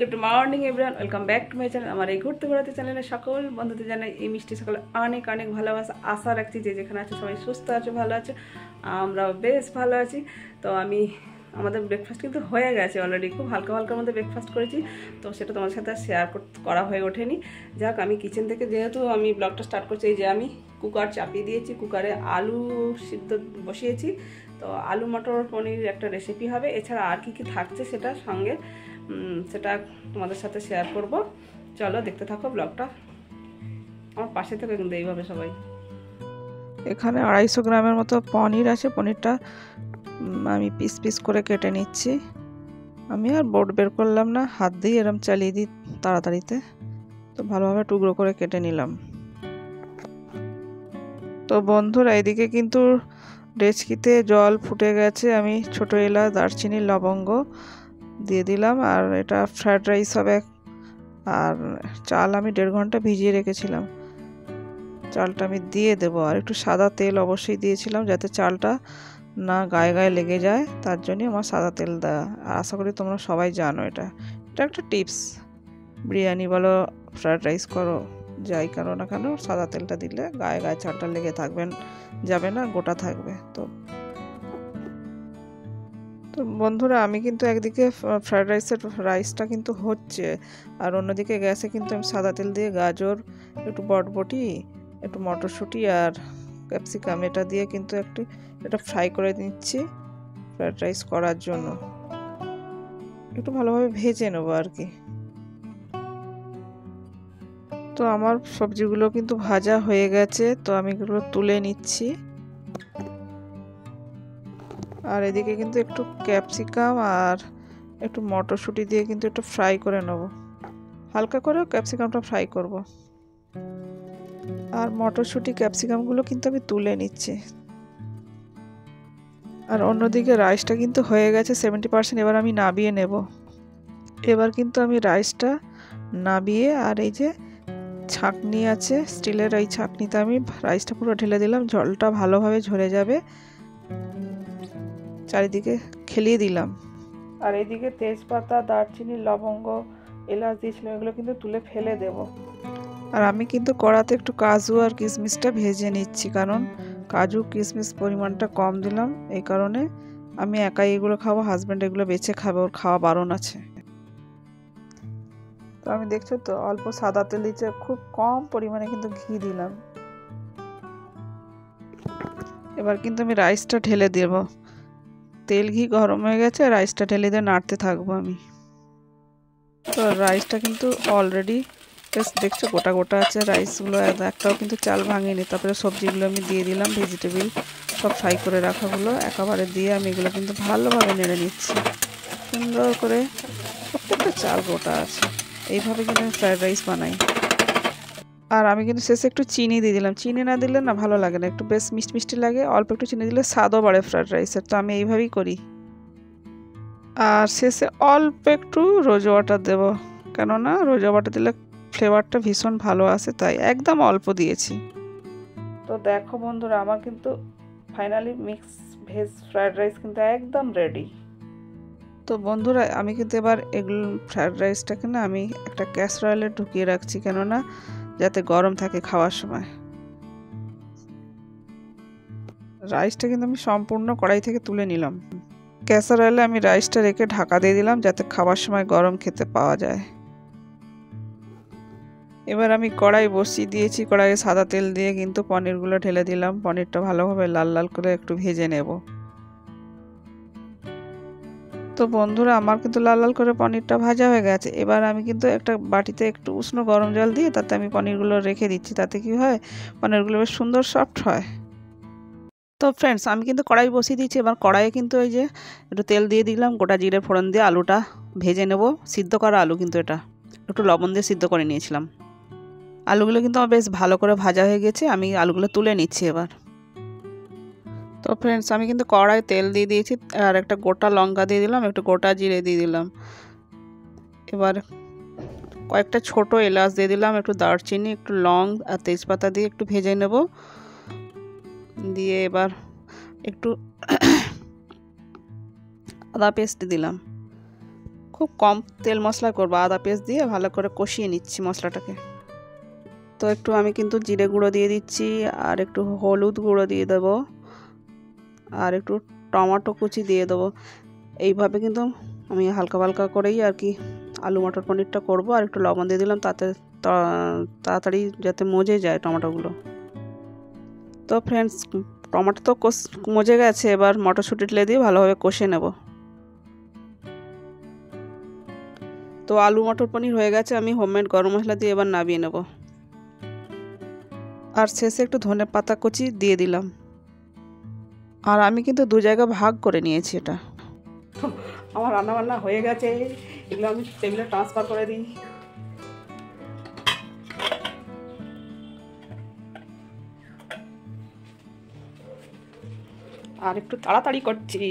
Good morning everyone, welcome back to my channel. আমার এই ঘুরতে ঘোরাতে চ্যানেলে সকল বন্ধুদের জানাই এই মিষ্টি সকালে অনেক অনেক ভালোবাসা। আশা রাখছি যে যেখানে আছে সবাই সুস্থ আছে, ভালো আছে, আমরাও বেশ ভালো আছি। তো আমাদের ব্রেকফাস্ট কিন্তু হয়ে গেছে অলরেডি, খুব হালকা হালকার মধ্যে ব্রেকফাস্ট করেছি। তো সেটা তোমার সাথে শেয়ার করা হয়ে ওঠেনি। যাক, আমি কিচেন থেকে যেহেতু আমি ব্লগটা স্টার্ট করছি, এই যে আমি কুকার চাপিয়ে দিয়েছি, কুকারে আলু সিদ্ধ বসিয়েছি। তো আলু মটর পনির একটা রেসিপি হবে, এছাড়া আর কি কি থাকছে সেটা তোমাদের সাথে শেয়ার করব। চলো দেখতে থাকো ব্লগটা, আমার পাশে থেকে কিন্তু এইভাবে সবাই। এখানে 250 গ্রামের মতো পনির আছে। পনিরটা আমি পিস পিস করে কেটে নিচ্ছি। আমি আর বোর্ড বের করলাম না, হাত দিয়ে এরম চালিয়ে দিই তাড়াতাড়িতে। তো ভালোভাবে টুকরো করে কেটে নিলাম। তো বন্ধুরা, এদিকে কিন্তু ডেচকিতে জল ফুটে গেছে। আমি ছোট এলাচ, দারচিনি, লবঙ্গ দিয়ে দিলাম। আর এটা ফ্রায়েড রাইস হবে। আর চাল আমি 1.5 ঘন্টা ভিজিয়ে রেখেছিলাম, চালটা আমি দিয়ে দেবো। আর একটু সাদা তেল অবশ্যই দিয়েছিলাম, যাতে চালটা না গায়ে গায়ে লেগে যায়, তার জন্যই আমার সাদা তেল দেওয়া। আর আশা করি তোমরা সবাই জানো এটা একটা টিপস। বিরিয়ানি বলো, ফ্রায়েড রাইস করো, যাই করো না কেন, সাদা তেলটা দিলে গায়ে গায়ে চালটা লেগে যাবে না, গোটা থাকবে। তো বন্ধুরা, আমি কিন্তু একদিকে ফ্রায়েড রাইসটা কিন্তু হচ্ছে, আর অন্যদিকে গ্যাসে কিন্তু আমি সাদা তেল দিয়ে গাজর, একটু বটবটি, একটু মটরশুঁটি আর ক্যাপসিকাম এটা দিয়ে কিন্তু এটা ফ্রাই করে নিচ্ছি ফ্রায়েড রাইস করার জন্য। একটু ভালোভাবে ভেজে নেবো আর কি। তো আমার সবজিগুলো কিন্তু ভাজা হয়ে গেছে, তো আমি এগুলো তুলে নিচ্ছি। আর এদিকে কিন্তু একটু ক্যাপসিকাম আর একটু মটরশুঁটি দিয়ে কিন্তু একটু ফ্রাই করে নেব, হালকা করে ক্যাপসিকামটা ফ্রাই করব। আর মটরশুঁটি ক্যাপসিকামগুলো কিন্তু আমি তুলে নিচ্ছি। আর অন্যদিকে রাইসটা কিন্তু হয়ে গেছে 70%। এবার আমি নাবিয়ে নেব। এবার কিন্তু আমি রাইসটা নাবিয়ে, আর এই যে ছাঁকনি আছে স্টিলের, এই ছাঁকনিতে আমি রাইসটা পুরো ঢেলে দিলাম। জলটা ভালোভাবে ঝরে যাবে, চারিদিকে খেলিয়ে দিলাম। আর এইদিকে তেজপাতা, দারচিনি, লবঙ্গ, এলাচ দিয়েছিলাম, এগুলো কিন্তু তুলে ফেলে দেব। আর আমি কিন্তু কড়াতে একটু কাজু আর কিশমিশটা ভেজে নিচ্ছি, কারণ কাজু কিশমিশ পরিমাণটা কম দিলাম। এই কারণে আমি একাই এগুলো খাবো, হাজব্যান্ড এগুলো বেছে খাবে, ওর খাওয়া বারণ আছে। তো আমি দেখছো তো অল্প সাদা তেল দিচ্ছে, খুব কম পরিমাণে কিন্তু ঘি দিলাম। এবার কিন্তু আমি রাইসটা ঢেলে দেব। তেল ঘি গরম হয়ে গেছে, রাইসটা ঢেলে দিয়ে নাড়তে থাকবো আমি। তো রাইসটা কিন্তু অলরেডি দেখছো গোটা গোটা আছে রাইসগুলো, একটাও কিন্তু চাল ভাঙিনি। তারপরে সবজিগুলো আমি দিয়ে দিলাম, ভেজিটেবিল সব ফ্রাই করে রাখাগুলো একেবারে দিয়ে আমি এগুলো কিন্তু ভালোভাবে নেড়ে নিচ্ছি সুন্দর করে। প্রত্যেকটা চাল গোটা আছে, এইভাবে কিন্তু আমি ফ্রায়েড রাইস বানাই। আর আমি কিন্তু শেষে একটু চিনি দিয়ে দিলাম, চিনি না দিলে না ভালো লাগে না, একটু বেশ মিষ্টি মিষ্টি লাগে। অল্প একটু চিনি দিলে স্বাদও বাড়ে ফ্রায়েড রাইসের, তো আমি এইভাবেই করি। আর শেষে অল্প একটু রোজ ওয়াটার দেবো, কেননা রোজ ওয়াটার দিলে ফ্লেভারটা ভীষণ ভালো আসে, তাই একদম অল্প দিয়েছি। তো দেখো বন্ধুরা, আমার কিন্তু finally mix veg fried rice কিন্তু একদম রেডি। তো বন্ধুরা, আমি কিন্তু এবার এগুলো ফ্রায়েড রাইসটাকে না আমি একটা ক্যাসরয়েলে ঢুকিয়ে রাখছি, কেননা যাতে গরম থাকে খাওয়ার সময়। রাইসটা কিন্তু আমি সম্পূর্ণ কড়াই থেকে তুলে নিলাম। ক্যাসারয়েলে আমি রাইসটা রেখে ঢাকা দিয়ে দিলাম, যাতে খাবার সময় গরম খেতে পাওয়া যায়। এবার আমি কড়াই বসিয়ে দিয়েছি, কড়াইয়ে সাদা তেল দিয়ে কিন্তু পনিরগুলো ঢেলে দিলাম। পনিরটা ভালোভাবে লাল লাল করে একটু ভেজে নেব। তো বন্ধুরা, আমার কিন্তু লাল লাল করে পনিরটা ভাজা হয়ে গেছে। এবার আমি কিন্তু একটা বাটিতে একটু উষ্ণ গরম জল দিয়ে তাতে আমি পনিরগুলো রেখে দিচ্ছি, তাতে কি হয়, পনিরগুলো বেশ সুন্দর সফট হয়। তো ফ্রেন্ডস, আমি কিন্তু কড়াই বসিয়ে দিয়েছি। এবার কড়াইয়ে কিন্তু এই যে একটু তেল দিয়ে দিলাম, গোটা জিরে ফোড়ন দিয়ে আলুটা ভেজে নেব। সিদ্ধ করা আলু কিন্তু এটা, একটু লবণ দিয়ে সিদ্ধ করে নিয়েছিলাম। আলুগুলো কিন্তু আমার বেশ ভালো করে ভাজা হয়ে গেছে, আমি আলুগুলো তুলে নিচ্ছি এবার। তো ফ্রেন্ডস, আমি কিন্তু কড়াই তেল দিয়ে দিয়েছি, আর একটা গোটা লঙ্কা দিয়ে দিলাম, একটু গোটা জিরে দিয়ে দিলাম। এবার কয়েকটা ছোট এলাচ দিয়ে দিলাম, একটু দারচিনি, একটু লং আর তেজপাতা দিয়ে একটু ভেজে নেব। দিয়ে এবার একটু আদা পেস্ট দিলাম, খুব কম তেল মশলা করবো, আদা পেস্ট দিয়ে ভালো করে কষিয়ে নিচ্ছি মশলাটাকে। তো একটু আমি কিন্তু জিরে গুঁড়ো দিয়ে দিচ্ছি, আর একটু হলুদ গুঁড়ো দিয়ে দেবো, আর একটু টমেটো কুচি দিয়ে দেবো। এইভাবে কিন্তু আমি হালকা হালকা করেই আর কি আলু মটর পনিরটা করব। আর একটু লবণ দিয়ে দিলাম তাতে তাড়াতাড়ি যাতে মজে যায় টমেটোগুলো। তো ফ্রেন্ডস, টমেটো তো মজে গেছে, এবার মটরশুঁটি ঢেলে দিয়ে ভালোভাবে কষে নেব। তো আলু মটর পনির হয়ে গেছে, আমি হোমমেড গরম মশলা দিয়ে এবার নামিয়ে নেব। আর শেষে একটু ধনে পাতা কুচি দিয়ে দিলাম। আর আমি কিন্তু 2 জায়গা ভাগ করে নিয়েছি এটা। আমার রান্নাবান্না হয়ে গেছে, এগুলো আমি টেবিলে ট্রান্সফার করে দিই। আর একটু তাড়াতাড়ি করছি,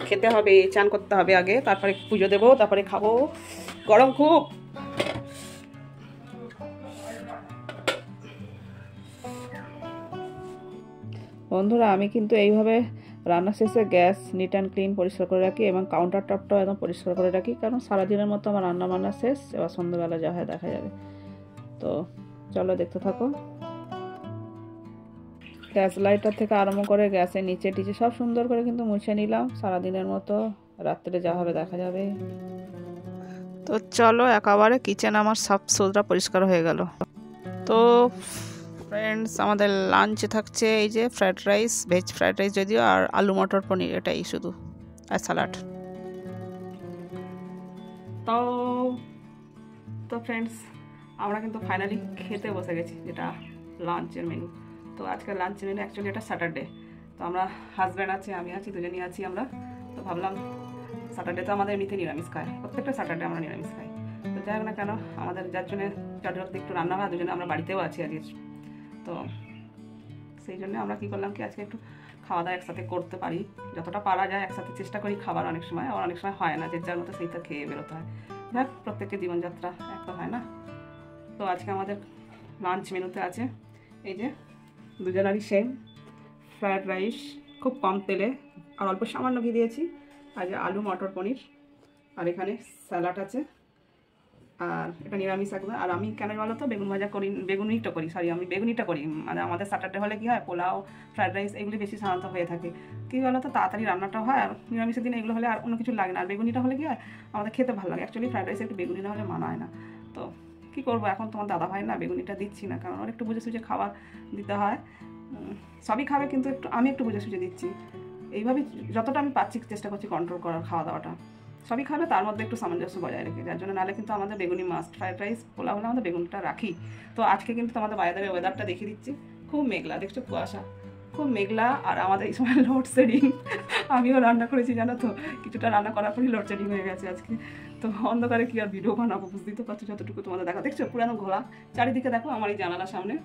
খেতে হবে, চান করতে হবে আগে, তারপরে পুজো দেবো, তারপরে খাবো। গরম খুব। বন্ধুরা, আমি কিন্তু এইভাবে রান্না শেষে গ্যাস নিট অ্যান্ড ক্লিন পরিষ্কার করে রাখি এবং কাউন্টার টপটাও একদম পরিষ্কার করে রাখি, কারণ সারাদিনের মতো আমার রান্না বান্না শেষ, এবার সন্ধ্যাবেলা যা হয় দেখা যাবে। তো চলো দেখতে থাকো। গ্যাস লাইটার থেকে আরম্ভ করে গ্যাসের নিচে টিচে সব সুন্দর করে কিন্তু মুছে নিলাম, সারাদিনের মতো, রাত্রে যা হবে দেখা যাবে। তো চলো, একেবারে কিচেন আমার সাফ সুতরা পরিষ্কার হয়ে গেল। তো ফ্রেন্ডস, আমাদের লাঞ্চে থাকছে এই যে fried rice, veg fried rice যদিও, আর আলু মটর পনির, এটাই শুধু, আর স্যালাড। তো ফ্রেন্ডস, আমরা কিন্তু ফাইনালি খেতে বসে গেছি, যেটা লাঞ্চের মেনু। তো আজকের লাঞ্চের মেনু অ্যাকচুয়ালি এটা স্যাটারডে। তো আমরা হাজব্যান্ড আছে, আমি আছি, দুজনই আছি আমরা। তো ভাবলাম স্যাটারডে তো আমাদের এমনিতে নিরামিষ খায়, প্রত্যেকটা স্যাটারডে আমরা নিরামিষ খাই। তো যাই হোক না কেন, আমাদের যার জন্য চটজলদি একটু রান্না হয়, দুজনে আমরা বাড়িতেও আছি আজকে। তো সেই জন্য আমরা কী করলাম কি, আজকে একটু খাওয়া দাওয়া একসাথে করতে পারি, যতটা পারা যায় একসাথে চেষ্টা করি খাবার। অনেক সময় আবার অনেক সময় হয় না, যে যার মতো সেইটা খেয়ে বেরোতে হয়। যাক, প্রত্যেকের জীবনযাত্রা এক তো হয় না। তো আজকে আমাদের লাঞ্চ মেনুতে আছে এই যে দুজনারই সেম ফ্রায়েড রাইস, খুব কম তেলে আর অল্প সামান্য ঘি দিয়েছি, আর যে আলু মটর পনির, আর এখানে স্যালাড আছে, আর এটা নিরামিষ একদম। আর আমি কেন বলো তো বেগুন ভাজা করি, আমি বেগুনিটা করি। মানে আমাদের স্যাটারডে হলে কী হয়, পোলাও, ফ্রায়েড রাইস এগুলি বেশি সাধারণত হয়ে থাকে। কী বলো তো, তাড়াতাড়ি রান্নাটা হয়, আর নিরামিষের দিনে এগুলো হলে আর অন্য কিছু লাগে না। আর বেগুনিটা হলে কী হয়, আমাদের খেতে ভালো লাগে। অ্যাকচুয়ালি ফ্রায়েড রাইসে একটু বেগুনি না হলে মানায় না। তো কী করবো, এখন তোমার দাদা ভাই না বেগুনিটা দিচ্ছি না, কারণ ওর একটু বুঝে সুঝে খাবার দিতে হয়। সবই খাবে, কিন্তু আমি একটু বুঝে সুঝে দিচ্ছি। এইভাবে যতটা আমি পাচ্ছি চেষ্টা করছি কন্ট্রোল করার খাওয়া দাওয়াটা। সবই খাবে, তার মধ্যে একটু সামঞ্জস্য বজায় রেখে, যার জন্য নাহলে কিন্তু আমাদের বেগুনি মাস্ট। ফ্রাইড রাইস, পোলাও হলে আমাদের বেগুনটা রাখি। তো আজকে কিন্তু তোমাদের বাইরে ওয়েদারটা দেখিয়ে দিচ্ছি, খুব মেঘলা, দেখছো কুয়াশা, খুব মেঘলা। আর আমাদের এই সময় লোডশেডিং, আমিও রান্না করেছি জানো তো, কিছুটা রান্না করার পরই লোডশেডিং হয়ে গেছে আজকে। তো অন্ধকারে কি আর ভিডিও বানাবো, বুঝতেই তো পারছো, যতটুকু তোমাদের দেখা। দেখছো পুরানো ঘোলা, চারিদিকে দেখো আমার এই জানালার সামনে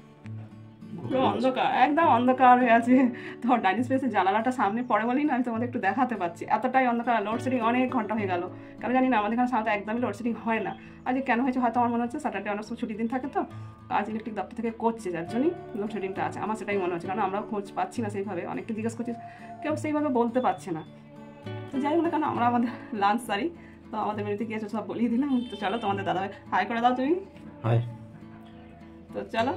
পুরো অন্ধকার, একদম অন্ধকার হয়ে আছে। তোমার ডাইনিং স্পেসের জানালাটা সামনে পড়ে বলেই না আমি তোমাদের একটু দেখাতে পাচ্ছি, এতটাই অন্ধকার। লোডশেডিং অনেক ঘন্টা হয়ে গেল, কারণ জানি না আমাদের এখানে সাধারণত একদমই লোডশেডিং হয় না। আজকে কেন হয়েছে হয়তো আমার মনে হচ্ছে স্যাটারডে অনেক সময় ছুটির দিন থাকে, তো আজ ইলেকট্রিক দপ্তর থেকে করছে, যার জন্যই লোডশেডিংটা আছে, আমার সেটাই মনে হচ্ছে। কারণ আমরাও খোঁজ পাচ্ছি না সেইভাবে, অনেককে জিজ্ঞেস করছি, কেউ সেইভাবে বলতে পারছে না। তো যাই হোক না কেন, আমরা আমাদের লাঞ্চ সারি। তো আমাদের মেনুতে কি আছে সব বলিয়ে দিলাম। তো চলো, তোমাদের দাদাভাই হাই করে দাও তুমি। হাই। তো চলো,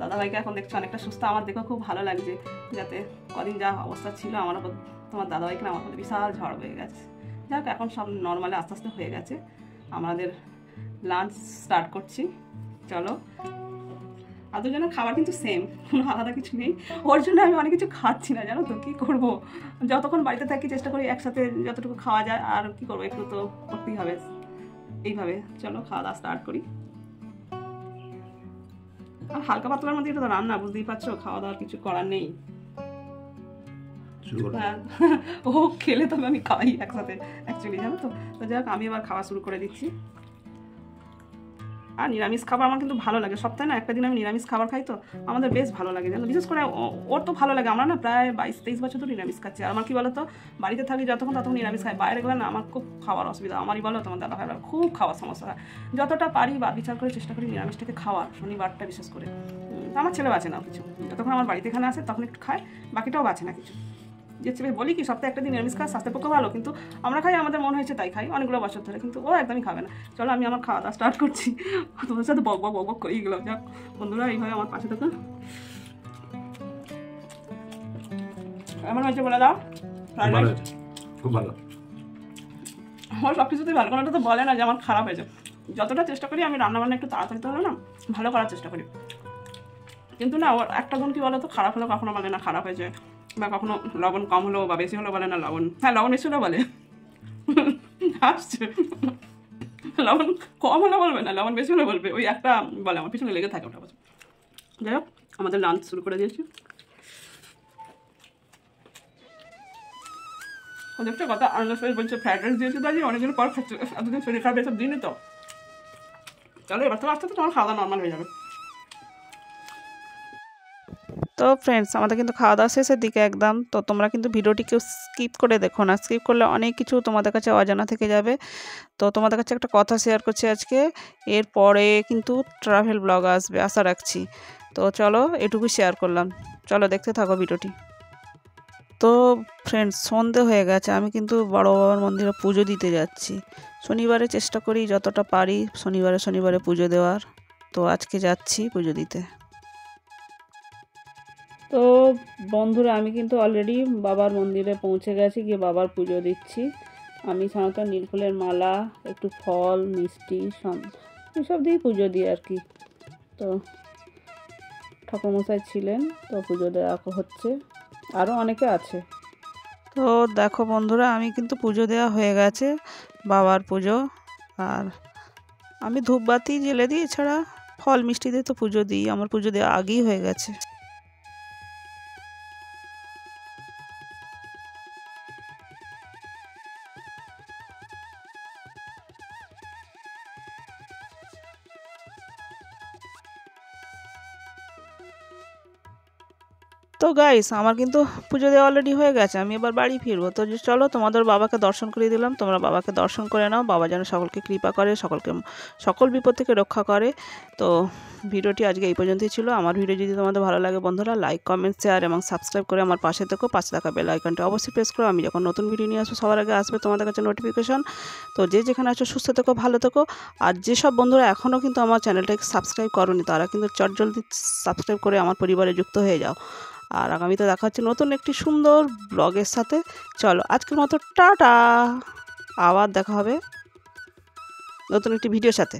দাদাভাইকে এখন দেখছো অনেকটা সুস্থ, আমার দেখো খুব ভালো লাগছে, যাতে কদিন যা অবস্থা ছিল আমার ওপর, তোমার দাদাভাইকে আমার মধ্যে বিশাল ঝড় হয়ে গেছে। যাক, এখন সব নর্মালে আস্তে আস্তে হয়ে গেছে। আমাদের লাঞ্চ স্টার্ট করছি, চলো। আর দুজনের খাবার কিন্তু সেম, কোনো আলাদা কিছু নেই। ওর জন্য আমি অনেক কিছু খাচ্ছি না, জানো তো, কী করবো। যতক্ষণ বাড়িতে থাকি চেষ্টা করি একসাথে যতটুকু খাওয়া যায়, আর কি করবো, একটু তো করতেই হবে। এইভাবে চলো খাওয়া দাওয়া স্টার্ট করি। আর হালকা পাতলার মধ্যে এটা তো রান্না, বুঝতেই পারছো, খাওয়া দাওয়ার কিছু করার নেই। ও খেলে তবে আমি খাই একসাথে অ্যাকচুয়ালি, জানো তো। তো যাই হোক, আমি এবার খাওয়া শুরু করে দিচ্ছি। আর নিরামিষ খাবার আমার কিন্তু ভালো লাগে, সপ্তাহে না একটা দিন আমি নিরামিষ খাবার খাই, তো আমাদের বেশ ভালো লাগে, জানো। বিশেষ করে ওর তো ভালো লাগে, আমরা না প্রায় 22-23 বছর তো নিরামিষ খাচ্ছি। আর আমার কি বলো তো, বাড়িতে থাকি যতক্ষণ ততক্ষণ নিরামিষ খাই, বাইরে গেলে না আমার খুব খাওয়ার অসুবিধা। আমারই বলো, তোমার দাদা ভাইরা খুব খাওয়ার সমস্যা হয়। যতটা পারি বা বিচার করে চেষ্টা করি নিরামিষটাকে খাওয়ার, শনিবারটা বিশেষ করে। আমার ছেলে বাঁচে না কিছু, যতক্ষণ আমার বাড়িতে এখানে আসে তখন একটু খায়, বাকিটাও বাঁচে না কিছু। যে চেপে বলি কি সপ্তাহে একটা দিন নিরামিষ খাওয়া স্বাস্থ্যের পক্ষে ভালো, কিন্তু আমরা খাই আমাদের মন হয়েছে তাই খাই অনেকগুলো বছর ধরে, কিন্তু ও একদমই খাবে না। চলো আমি আমার খাওয়া দাওয়া স্টার্ট করছি, তোমাদের সাথে বক বক বক বক করেই গেলাম। যাক বন্ধুরা, এইভাবে আমার পাশে থাকুন। এমন হয়েছে বলে দাও, খুব ভালো। আমার সব কিছুতেই ভালো, কোনোটা তো বলে না যে আমার খারাপ হয়েছে। যতটা চেষ্টা করি আমি রান্নাবান্না একটু তাড়াতাড়ি তো হলো না, ভালো করার চেষ্টা করি, কিন্তু না ওর একটা গুণ কী বলো তো, খারাপ হলেও কখনো বলে না খারাপ হয়েছে, বা কখনো লবণ কম হলো বা বেশি হলো বলে না লবণ, হ্যাঁ লবণ বেশি হলো বলে, আসছে লবণ কম হলে বলবে না, লবণ বেশি হলে বলবে, ওই একটা বলে, আমার পিছনে লেগে থাকে ওটা। যাই হোক, আমাদের লাঞ্চ শুরু করে দিয়েছি। দেখছো কথা আনন্দ শরীর বলছে ফ্রাইড রাইস দিয়েছি দাঁড়িয়ে অনেকদিন পর খাচ্ছে, এতদিন শরীর খারাপ এসব দিনই তো। চলো এবার তো আস্তে আস্তে তোমার খাওয়া দাওয়া নর্মাল হয়ে যাবে। তো ফ্রেন্ডস, আমাদের কিন্তু খাওয়া দাওয়া শেষের দিকে একদম। তো তোমরা কিন্তু ভিডিওটি কেউ স্কিপ করে দেখো না, স্কিপ করলে অনেক কিছু তোমাদের কাছে অজানা থেকে যাবে। তো তোমাদের কাছে একটা কথা শেয়ার করছি আজকে, এরপরে কিন্তু ট্রাভেল ব্লগ আসবে আশা রাখছি। তো চলো এটুকু শেয়ার করলাম, চলো দেখতে থাকো ভিডিওটি। তো ফ্রেন্ডস, সন্ধে হয়ে গেছে, আমি কিন্তু বড় বাবার মন্দিরে পুজো দিতে যাচ্ছি। শনিবারে চেষ্টা করি যতটা পারি শনিবারে পুজো দেওয়ার। তো আজকে যাচ্ছি পুজো দিতে। তো বন্ধুরা, আমি কিন্তু অলরেডি বাবার মন্দিরে পৌঁছে গেছি, গিয়ে বাবার পুজো দিচ্ছি। আমি সাধারণত নীলফুলের মালা, একটু ফল মিষ্টি এসব দিয়েই পুজো দিই আর কি। তো ঠাকুরমশাই ছিলেন, তো পুজো দেওয়া হচ্ছে, আরও অনেকে আছে। তো দেখো বন্ধুরা, আমি কিন্তু পুজো দেওয়া হয়ে গেছে, বাবার পুজো। আর আমি ধূপবাতি জ্বেলে দিই, এছাড়া ফল মিষ্টি দিয়ে তো পুজো দিই, আমার পুজো দেওয়া আগেই হয়ে গেছে। তো গাইস, আমার কিন্তু পুজো দেওয়া অলরেডি হয়ে গেছে, আমি এবার বাড়ি ফিরবো। তো চলো তোমাদের বাবাকে দর্শন করিয়ে দিলাম, তোমরা বাবাকে দর্শন করে নাও। বাবা যেন সকলকে কৃপা করে, সকল বিপদ থেকে রক্ষা করে। তো ভিডিওটি আজকে এই পর্যন্তই ছিল। আমার ভিডিও যদি তোমাদের ভালো লাগে বন্ধুরা, লাইক কমেন্ট শেয়ার এবং সাবস্ক্রাইব করে আমার পাশে থেকো। পাশে থাকা বেল আইকনটা অবশ্যই প্রেস করো, আমি যখন নতুন ভিডিও নিয়ে আসবো সবার আগে আসবে তোমাদের কাছে নোটিফিকেশন। তো যে যেখানে আছো সুস্থ থেকো, ভালো থেকো। আর যেসব বন্ধুরা এখনও কিন্তু আমার চ্যানেলটাকে সাবস্ক্রাইব করোনি, তারা কিন্তু চটজলদি সাবস্ক্রাইব করে আমার পরিবারে যুক্ত হয়ে যাও। আর আগামীতে দেখা হচ্ছে নতুন একটি সুন্দর ব্লগের সাথে। চলো আজকের মতো টাটা, আবার দেখা হবে নতুন একটি ভিডিওর সাথে।